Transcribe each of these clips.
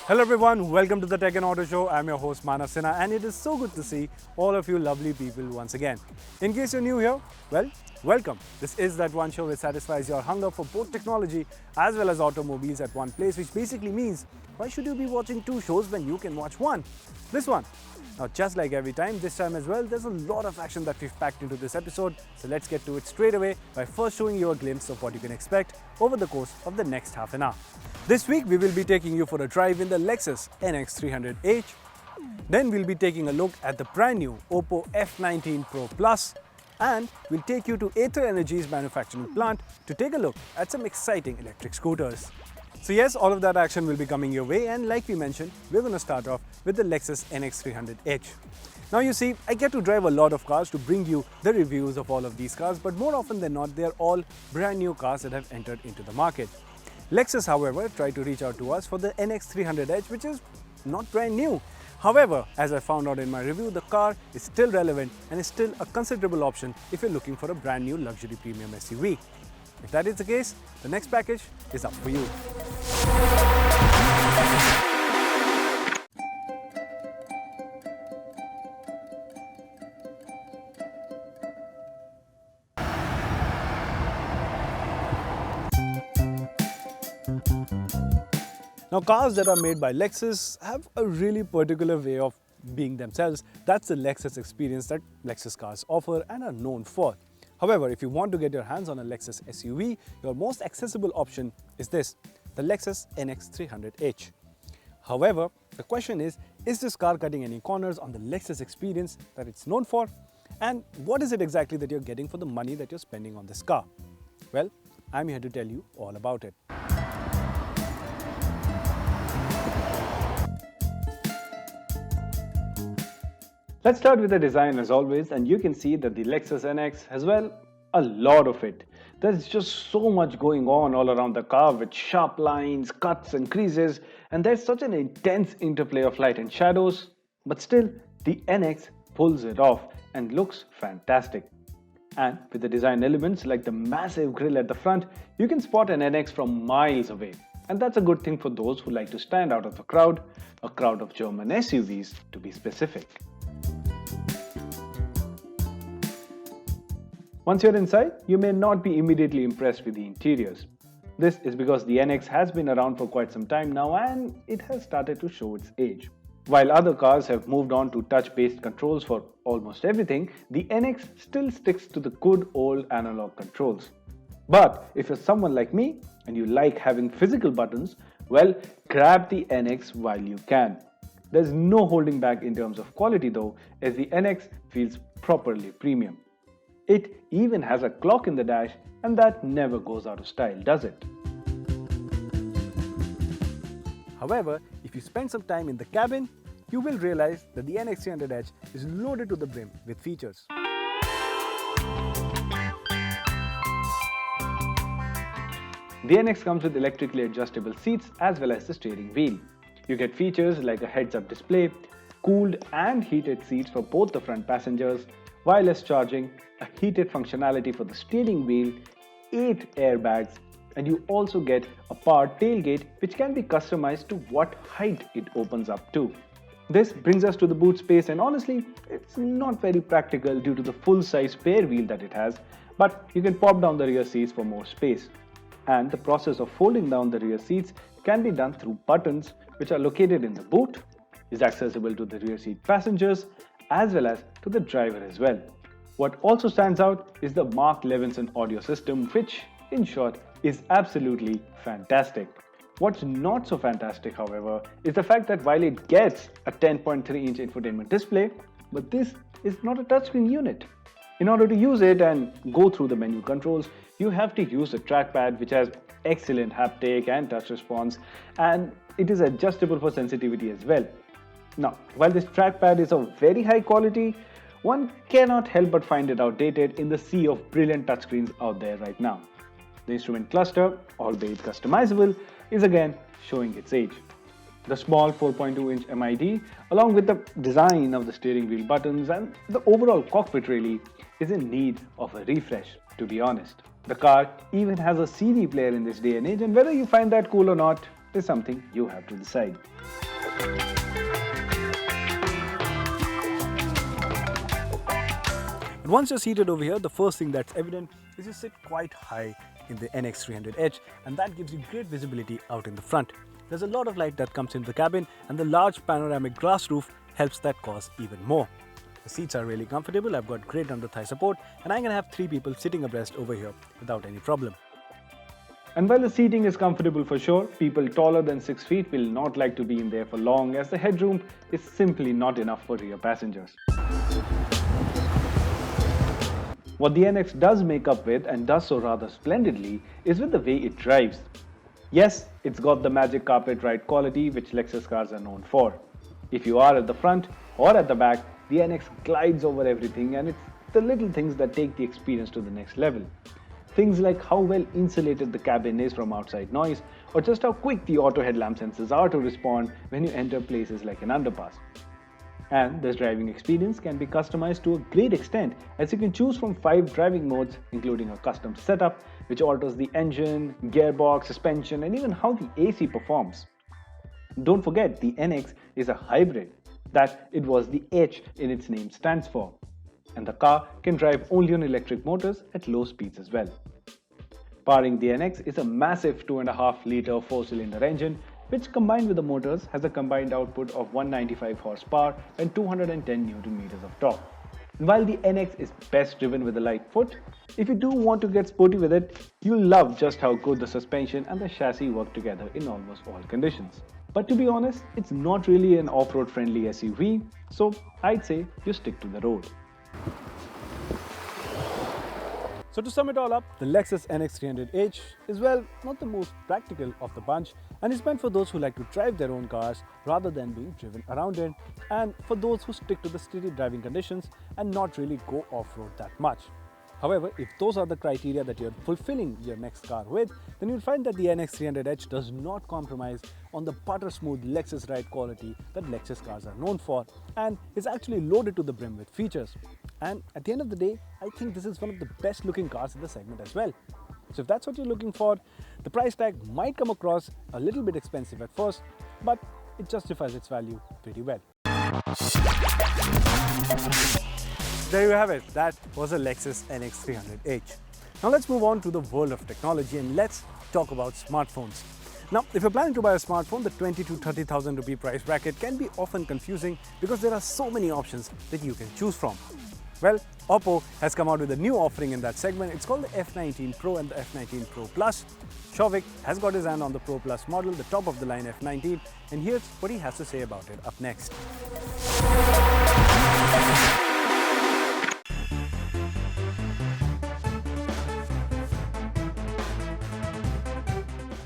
Hello everyone, welcome to the Tech and Auto Show. I'm your host Manav Sinha and it is so good to see all of you lovely people once again. In case you're new here, well, welcome. This is that one show which satisfies your hunger for both technology as well as automobiles at one place, which basically means why should you be watching two shows when you can watch one? This one. Now, just like every time, this time as well, there's a lot of action that we've packed into this episode. So let's get to it straight away by first showing you a glimpse of what you can expect over the course of the next half an hour. This week, we will be taking you for a drive in the Lexus NX300H. Then we'll be taking a look at the brand new Oppo F19 Pro Plus. And we'll take you to Ather Energy's manufacturing plant to take a look at some exciting electric scooters. So yes, all of that action will be coming your way, and like we mentioned, we're going to start off with the Lexus NX300H. Now you see, I get to drive a lot of cars to bring you the reviews of all of these cars, but more often than not, they're all brand new cars that have entered into the market. Lexus, however, tried to reach out to us for the NX300H, which is not brand new. However, as I found out in my review, the car is still relevant and is still a considerable option if you're looking for a brand new luxury premium SUV. If that is the case, the next package is up for you. Now, cars that are made by Lexus have a really particular way of being themselves. That's the Lexus experience that Lexus cars offer and are known for. However, if you want to get your hands on a Lexus SUV, your most accessible option is this, the Lexus NX300H. However, the question is this car cutting any corners on the Lexus experience that it's known for? And what is it exactly that you're getting for the money that you're spending on this car? Well, I'm here to tell you all about it. Let's start with the design as always, and you can see that the Lexus NX has, well, a lot of it. There's just so much going on all around the car with sharp lines, cuts and creases, and there's such an intense interplay of light and shadows, but still the NX pulls it off and looks fantastic. And with the design elements like the massive grille at the front, you can spot an NX from miles away. And that's a good thing for those who like to stand out of a crowd of German SUVs to be specific. Once you're inside, you may not be immediately impressed with the interiors. This is because the NX has been around for quite some time now and it has started to show its age. While other cars have moved on to touch-based controls for almost everything, the NX still sticks to the good old analog controls. But if you're someone like me and you like having physical buttons, well, grab the NX while you can. There's no holding back in terms of quality though, as the NX feels properly premium. It even has a clock in the dash, and that never goes out of style, does it? However, if you spend some time in the cabin, you will realize that the NX300H is loaded to the brim with features. The NX comes with electrically adjustable seats as well as the steering wheel. You get features like a heads-up display, cooled and heated seats for both the front passengers, wireless charging, a heated functionality for the steering wheel, 8 airbags, and you also get a powered tailgate which can be customized to what height it opens up to. This brings us to the boot space, and honestly, it's not very practical due to the full-size spare wheel that it has, but you can pop down the rear seats for more space. And the process of folding down the rear seats can be done through buttons which are located in the boot, is accessible to the rear seat passengers, as well as to the driver as well. What also stands out is the Mark Levinson audio system, which, in short, is absolutely fantastic. What's not so fantastic, however, is the fact that while it gets a 10.3-inch infotainment display, but this is not a touchscreen unit. In order to use it and go through the menu controls, you have to use a trackpad which has excellent haptic and touch response, and it is adjustable for sensitivity as well. Now, while this trackpad is of very high quality, one cannot help but find it outdated in the sea of brilliant touchscreens out there right now. The instrument cluster, albeit customizable, is again showing its age. The small 4.2-inch MID, along with the design of the steering wheel buttons and the overall cockpit really, is in need of a refresh, to be honest. The car even has a CD player in this day and age, and whether you find that cool or not, is something you have to decide. And once you're seated over here, the first thing that's evident is you sit quite high in the NX300H, and that gives you great visibility out in the front. There's a lot of light that comes into the cabin, and the large panoramic glass roof helps that cause even more. The seats are really comfortable, I've got great under thigh support, and I'm gonna have 3 people sitting abreast over here without any problem. And while the seating is comfortable for sure, people taller than 6 feet will not like to be in there for long, as the headroom is simply not enough for rear passengers. What the NX does make up with, and does so rather splendidly, is with the way it drives. Yes, it's got the magic carpet ride quality which Lexus cars are known for. If you are at the front or at the back, the NX glides over everything, and it's the little things that take the experience to the next level. Things like how well insulated the cabin is from outside noise, or just how quick the auto headlamp sensors are to respond when you enter places like an underpass. And this driving experience can be customized to a great extent, as you can choose from 5 driving modes, including a custom setup which alters the engine, gearbox, suspension, and even how the AC performs. Don't forget, the NX is a hybrid, that it was the H in its name stands for. And the car can drive only on electric motors at low speeds as well. Powering the NX is a massive 2.5-litre 4-cylinder engine, which combined with the motors has a combined output of 195 horsepower and 210 Nm of torque. And while the NX is best driven with a light foot, if you do want to get sporty with it, you'll love just how good the suspension and the chassis work together in almost all conditions. But to be honest, it's not really an off-road friendly SUV, so I'd say you stick to the road. So to sum it all up, the Lexus NX300H is, well, not the most practical of the bunch, and is meant for those who like to drive their own cars rather than being driven around it, and for those who stick to the steady driving conditions and not really go off-road that much. However, if those are the criteria that you're fulfilling your next car with, then you'll find that the NX300H does not compromise on the butter smooth Lexus ride quality that Lexus cars are known for, and is actually loaded to the brim with features. And at the end of the day, I think this is one of the best looking cars in the segment as well. So if that's what you're looking for, the price tag might come across a little bit expensive at first, but it justifies its value pretty well. There you have it. That was a Lexus NX300H. Now let's move on to the world of technology, and let's talk about smartphones. Now, if you're planning to buy a smartphone, the 20 to 30,000 rupee price bracket can be often confusing because there are so many options that you can choose from. Well, Oppo has come out with a new offering in that segment. It's called the F19 Pro and the F19 Pro Plus. Shovik has got his hand on the Pro Plus model, the top of the line F19, and here's what he has to say about it up next.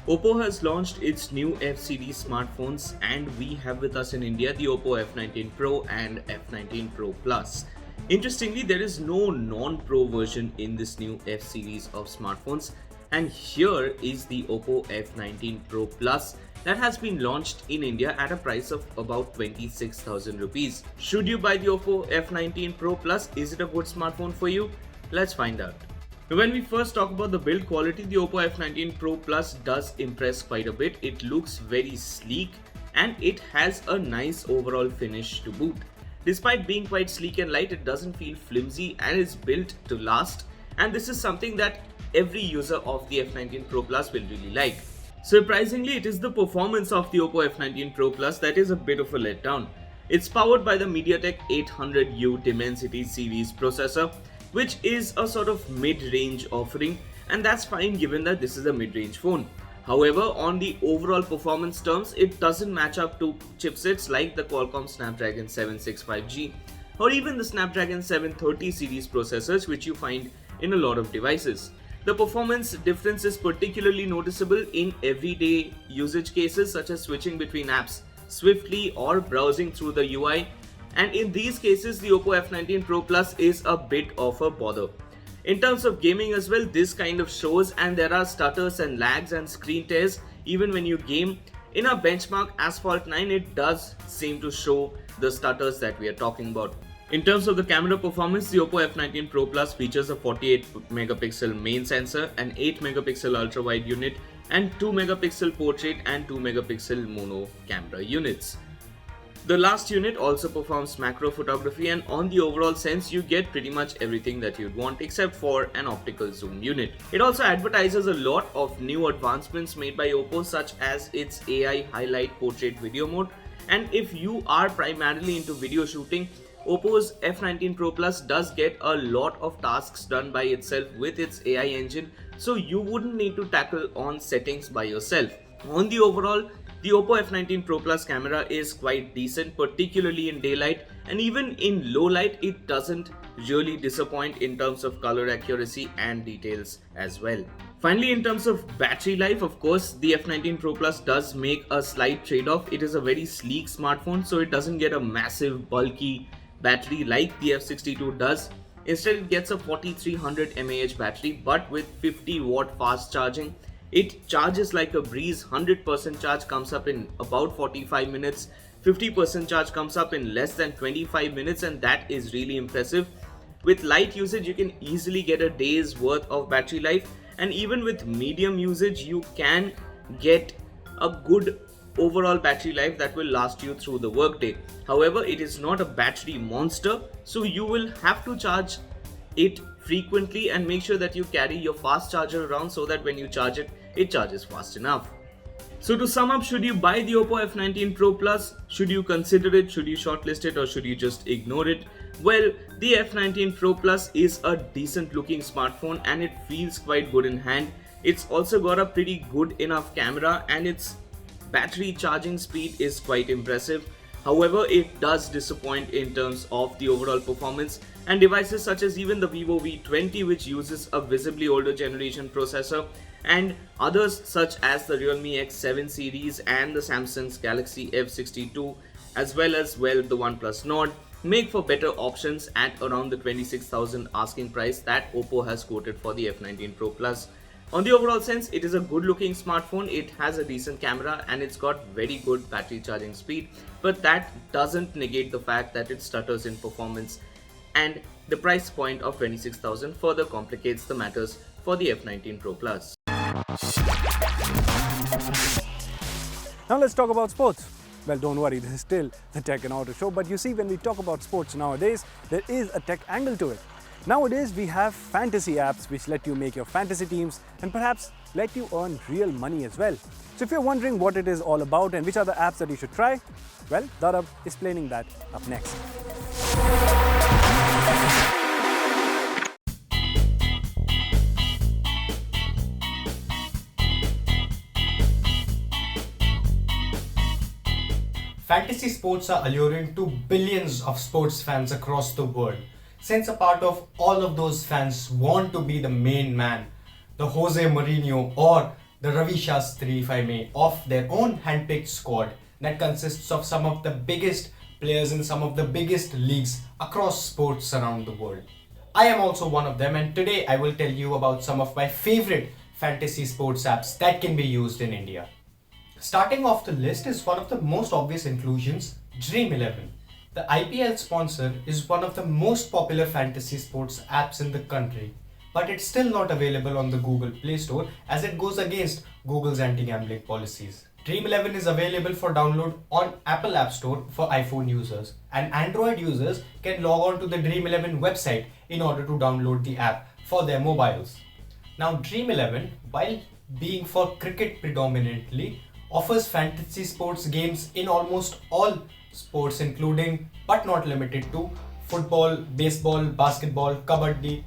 Oppo has launched its new F series smartphones, and we have with us in India the Oppo F19 Pro and F19 Pro Plus. Interestingly, there is no non-Pro version in this new F series of smartphones, and here is the Oppo F19 Pro Plus that has been launched in India at a price of about 26,000 rupees. Should you buy the Oppo F19 Pro Plus? Is it a good smartphone for you? Let's find out. When we first talk about the build quality, the Oppo F19 Pro Plus does impress quite a bit. It looks very sleek and it has a nice overall finish to boot. Despite being quite sleek and light, it doesn't feel flimsy and is built to last, and this is something that every user of the F19 Pro Plus will really like. Surprisingly, it is the performance of the Oppo F19 Pro Plus that is a bit of a letdown. It's powered by the MediaTek 800U Dimensity series processor, which is a sort of mid-range offering, and that's fine given that this is a mid-range phone. However, on the overall performance terms, it doesn't match up to chipsets like the Qualcomm Snapdragon 765G or even the Snapdragon 730 series processors, which you find in a lot of devices. The performance difference is particularly noticeable in everyday usage cases such as switching between apps swiftly or browsing through the UI, and in these cases the Oppo F19 Pro Plus is a bit of a bother. In terms of gaming as well, this kind of shows, and there are stutters and lags and screen tears even when you game. In our benchmark Asphalt 9, it does seem to show the stutters that we are talking about. In terms of the camera performance, the Oppo F19 Pro Plus features a 48 megapixel main sensor, an 8 megapixel ultra wide unit, and 2 megapixel portrait and 2 megapixel mono camera units. The last unit also performs macro photography, and on the overall sense you get pretty much everything that you'd want except for an optical zoom unit. It also advertises a lot of new advancements made by Oppo, such as its AI highlight portrait video mode, and if you are primarily into video shooting, Oppo's F19 Pro Plus does get a lot of tasks done by itself with its AI engine, so you wouldn't need to tackle on settings by yourself. On the overall, the Oppo F19 Pro Plus camera is quite decent, particularly in daylight, and even in low light it doesn't really disappoint in terms of color accuracy and details as well. Finally, in terms of battery life, of course, the F19 Pro Plus does make a slight trade-off. It is a very sleek smartphone, so it doesn't get a massive bulky battery like the F62 does. Instead, it gets a 4300 mAh battery, but with 50 watt fast charging. It charges like a breeze. 100% charge comes up in about 45 minutes, 50% charge comes up in less than 25 minutes, and that is really impressive. With light usage, you can easily get a day's worth of battery life, and even with medium usage, you can get a good overall battery life that will last you through the workday. However, it is not a battery monster, so you will have to charge it frequently and make sure that you carry your fast charger around so that when you charge it, it charges fast enough. So to sum up, should you buy the Oppo F19 Pro Plus? Should you consider it? Should you shortlist it, or should you just ignore it? Well, the F19 Pro Plus is a decent looking smartphone and it feels quite good in hand. It's also got a pretty good enough camera and its battery charging speed is quite impressive. However, it does disappoint in terms of the overall performance, and devices such as even the Vivo V20, which uses a visibly older generation processor, and others such as the Realme X7 series and the Samsung's Galaxy F62, as well as the OnePlus Nord, make for better options at around the 26,000 asking price that Oppo has quoted for the F19 Pro Plus. On the overall sense, it is a good looking smartphone, it has a decent camera and it's got very good battery charging speed, but that doesn't negate the fact that it stutters in performance, and the price point of 26,000 further complicates the matters for the F19 Pro Plus. Now let's talk about sports. Well, don't worry, this is still the Tech and Auto Show, but you see, when we talk about sports nowadays, there is a tech angle to it. Nowadays, we have fantasy apps which let you make your fantasy teams and perhaps let you earn real money as well. So if you're wondering what it is all about and which are the apps that you should try, well, Dharab is explaining that up next. Fantasy sports are alluring to billions of sports fans across the world, since a part of all of those fans want to be the main man, the Jose Mourinho or the Ravi Shastri, if I may, of their own handpicked squad that consists of some of the biggest players in some of the biggest leagues across sports around the world. I am also one of them, and today I will tell you about some of my favorite fantasy sports apps that can be used in India. Starting off the list is one of the most obvious inclusions, Dream 11. The IPL sponsor is one of the most popular fantasy sports apps in the country, but it's still not available on the Google Play Store as it goes against Google's anti-gambling policies. Dream 11 is available for download on Apple App Store for iPhone users, and Android users can log on to the Dream 11 website in order to download the app for their mobiles. Now, Dream 11, while being for cricket predominantly, offers fantasy sports games in almost all sports, including but not limited to football, baseball, basketball, kabaddi,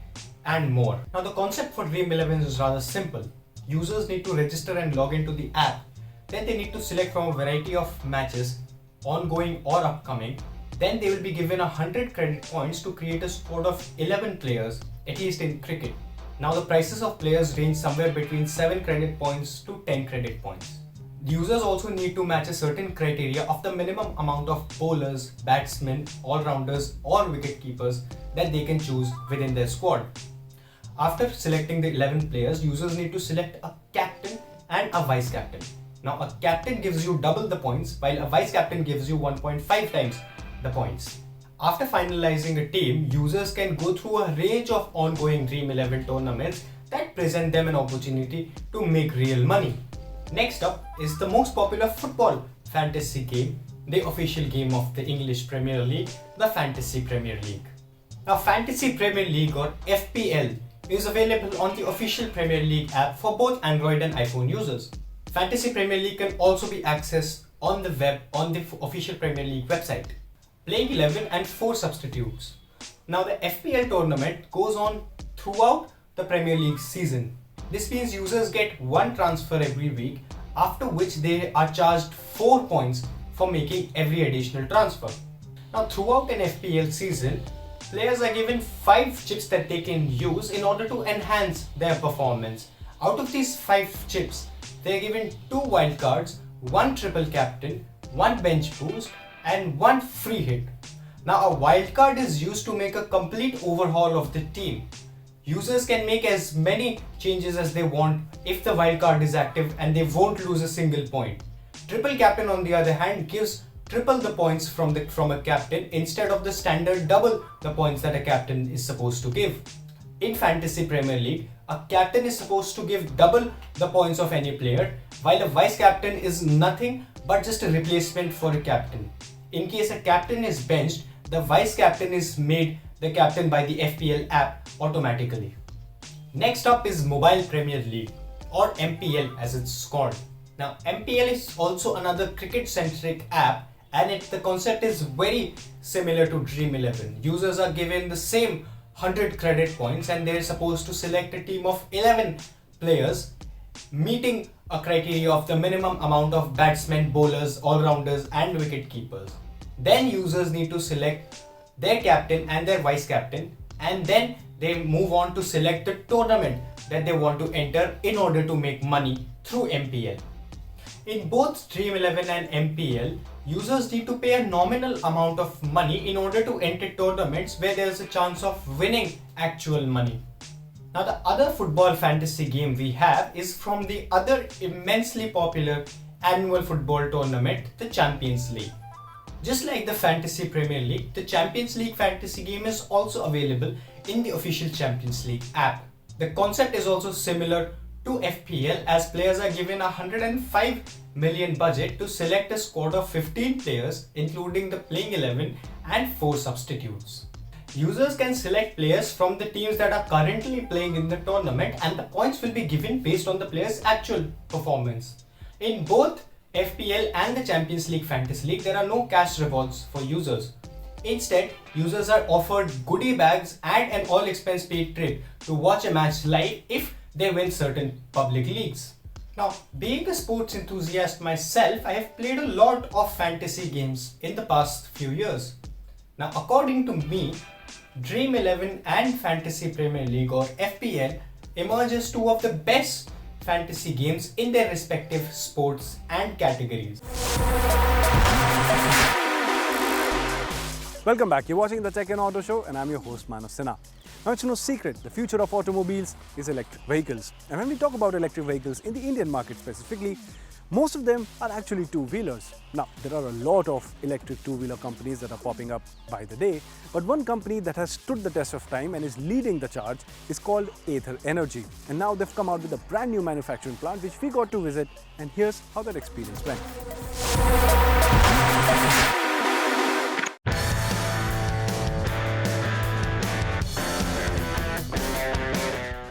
and more. Now, the concept for Dream 11 is rather simple. Users need to register and log into the app. Then they need to select from a variety of matches, ongoing or upcoming. Then they will be given 100 credit points to create a squad of 11 players, at least in cricket. Now, the prices of players range somewhere between 7 credit points to 10 credit points. Users also need to match a certain criteria of the minimum amount of bowlers, batsmen, all-rounders or wicket-keepers that they can choose within their squad. After selecting the 11 players, users need to select a captain and a vice-captain. Now, a captain gives you double the points, while a vice-captain gives you 1.5 times the points. After finalizing a team, users can go through a range of ongoing Dream 11 tournaments that present them an opportunity to make real money. Next up is the most popular football fantasy game, the official game of the English Premier League, the Fantasy Premier League. Now, Fantasy Premier League or FPL is available on the official Premier League app for both Android and iPhone users. Fantasy Premier League can also be accessed on the web on the official Premier League website. Playing 11 and 4 substitutes. Now, the FPL tournament goes on throughout the Premier League season. This means users get one transfer every week, after which they are charged 4 points for making every additional transfer. Now, throughout an FPL season, players are given 5 chips that they can use in order to enhance their performance. Out of these 5 chips, they are given 2 wildcards, 1 triple captain, 1 bench boost, and 1 free hit. Now, a wildcard is used to make a complete overhaul of the team. Users can make as many changes as they want if the wildcard is active and they won't lose a single point. Triple captain, on the other hand, gives triple the points from a captain instead of the standard double the points that a captain is supposed to give. In Fantasy Premier League, a captain is supposed to give double the points of any player, while a vice captain is nothing but just a replacement for a captain. In case a captain is benched, the vice captain is made the captain by the FPL app automatically. Next up is Mobile Premier League, or MPL as it's called. Now, MPL is also another cricket-centric app, and the concept is very similar to Dream 11. Users are given the same 100 credit points and they're supposed to select a team of 11 players, meeting a criteria of the minimum amount of batsmen, bowlers, all-rounders and wicket keepers. Then users need to select their captain and their vice captain, and then they move on to select the tournament that they want to enter in order to make money through MPL. In both Dream 11 and MPL, users need to pay a nominal amount of money in order to enter tournaments where there is a chance of winning actual money. Now, the other football fantasy game we have is from the other immensely popular annual football tournament, the Champions League. Just like the Fantasy Premier League, the Champions League fantasy game is also available in the official Champions League app. The concept is also similar to FPL, as players are given a 105 million budget to select a squad of 15 players, including the playing 11 and 4 substitutes. Users can select players from the teams that are currently playing in the tournament, and the points will be given based on the player's actual performance. In both FPL and the Champions League Fantasy League, there are no cash rewards for users. Instead, users are offered goodie bags and an all-expense paid trip to watch a match live if they win certain public leagues. Now, being a sports enthusiast myself, I have played a lot of fantasy games in the past few years. Now, according to me, Dream 11 and Fantasy Premier League or FPL emerge as two of the best fantasy games in their respective sports and categories. Welcome back. You're watching the Tech and Auto Show, and I'm your host Manav Sinha. Now, it's no secret, the future of automobiles is electric vehicles. And when we talk about electric vehicles in the Indian market specifically, most of them are actually two-wheelers. Now, there are a lot of electric two-wheeler companies that are popping up by the day, but one company that has stood the test of time and is leading the charge is called Ather Energy. And now they've come out with a brand new manufacturing plant which we got to visit, and here's how that experience went.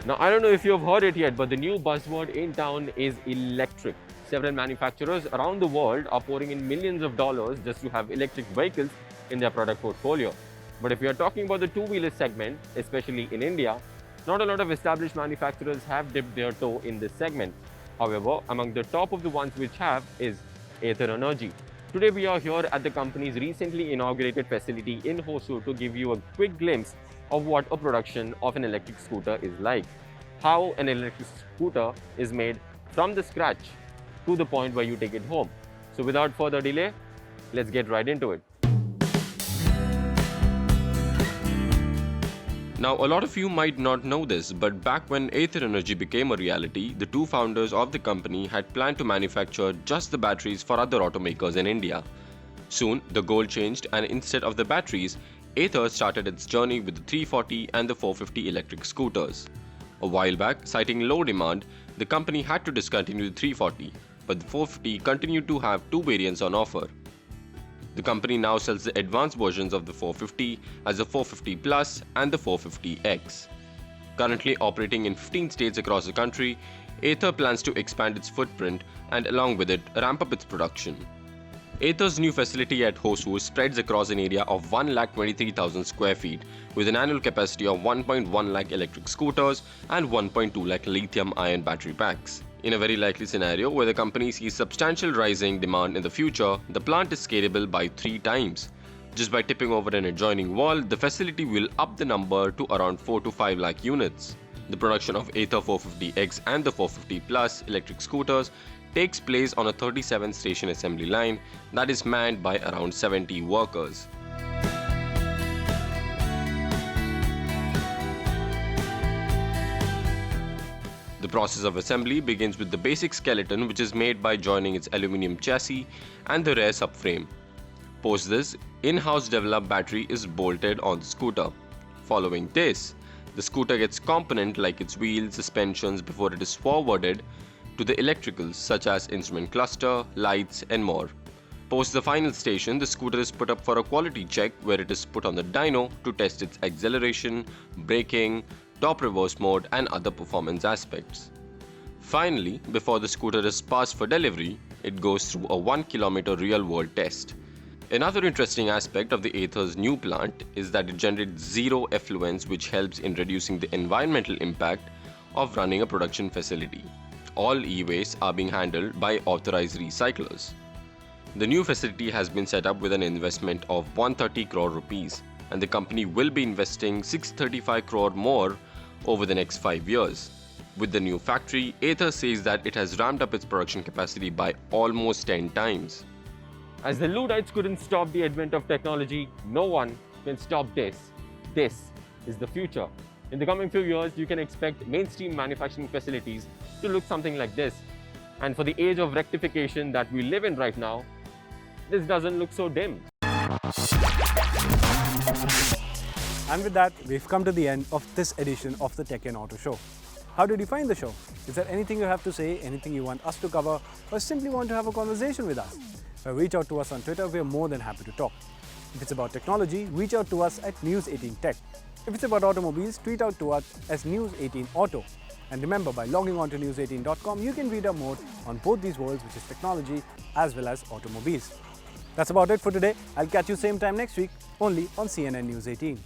Now, I don't know if you've heard it yet, but the new buzzword in town is electric. Several manufacturers around the world are pouring in millions of dollars just to have electric vehicles in their product portfolio. But if you're talking about the two-wheeler segment, especially in India, not a lot of established manufacturers have dipped their toe in this segment. However, among the top of the ones which have is Ather Energy. Today we are here at the company's recently inaugurated facility in Hosur to give you a quick glimpse of what a production of an electric scooter is like. How an electric scooter is made from the scratch to the point where you take it home. So without further delay, let's get right into it. Now, a lot of you might not know this, but back when Ather Energy became a reality, the two founders of the company had planned to manufacture just the batteries for other automakers in India. Soon, the goal changed, and instead of the batteries, Ather started its journey with the 340 and the 450 electric scooters. A while back, citing low demand, the company had to discontinue the 340, but the 450 continued to have two variants on offer. The company now sells the advanced versions of the 450 as the 450 Plus and the 450X. Currently operating in 15 states across the country, Ather plans to expand its footprint and along with it ramp up its production. Ather's new facility at Hosur spreads across an area of 123,000 square feet with an annual capacity of 1.1 lakh electric scooters and 1.2 lakh lithium-ion battery packs. In a very likely scenario where the company sees substantial rising demand in the future, the plant is scalable by 3 times. Just by tipping over an adjoining wall, the facility will up the number to around 4 to 5 lakh units. The production of Ather 450X and the 450 Plus electric scooters takes place on a 37-station assembly line that is manned by around 70 workers. The process of assembly begins with the basic skeleton, which is made by joining its aluminium chassis and the rear subframe. Post this, in-house developed battery is bolted on the scooter. Following this, the scooter gets component like its wheels, suspensions before it is forwarded to the electricals such as instrument cluster, lights and more. Post the final station, the scooter is put up for a quality check where it is put on the dyno to test its acceleration, braking, top reverse mode and other performance aspects. Finally, before the scooter is passed for delivery, it goes through a 1 kilometer real-world test. Another interesting aspect of the Ather's new plant is that it generates zero effluents, which helps in reducing the environmental impact of running a production facility. All e-waste are being handled by authorized recyclers. The new facility has been set up with an investment of 130 crore rupees, and the company will be investing 635 crore more over the next 5 years. With the new factory, Ather says that it has ramped up its production capacity by almost 10 times. As the Luddites couldn't stop the advent of technology, no one can stop this. This is the future. In the coming few years, you can expect mainstream manufacturing facilities to look something like this. And for the age of rectification that we live in right now, this doesn't look so dim. And with that, we've come to the end of this edition of the Tech and Auto Show. How did you find the show? Is there anything you have to say, anything you want us to cover, or simply want to have a conversation with us? Reach out to us on Twitter, we are more than happy to talk. If it's about technology, reach out to us at News18Tech. If it's about automobiles, tweet out to us as News18Auto. And remember, by logging on to news18.com, you can read up more on both these worlds, which is technology as well as automobiles. That's about it for today. I'll catch you same time next week, only on CNN News 18.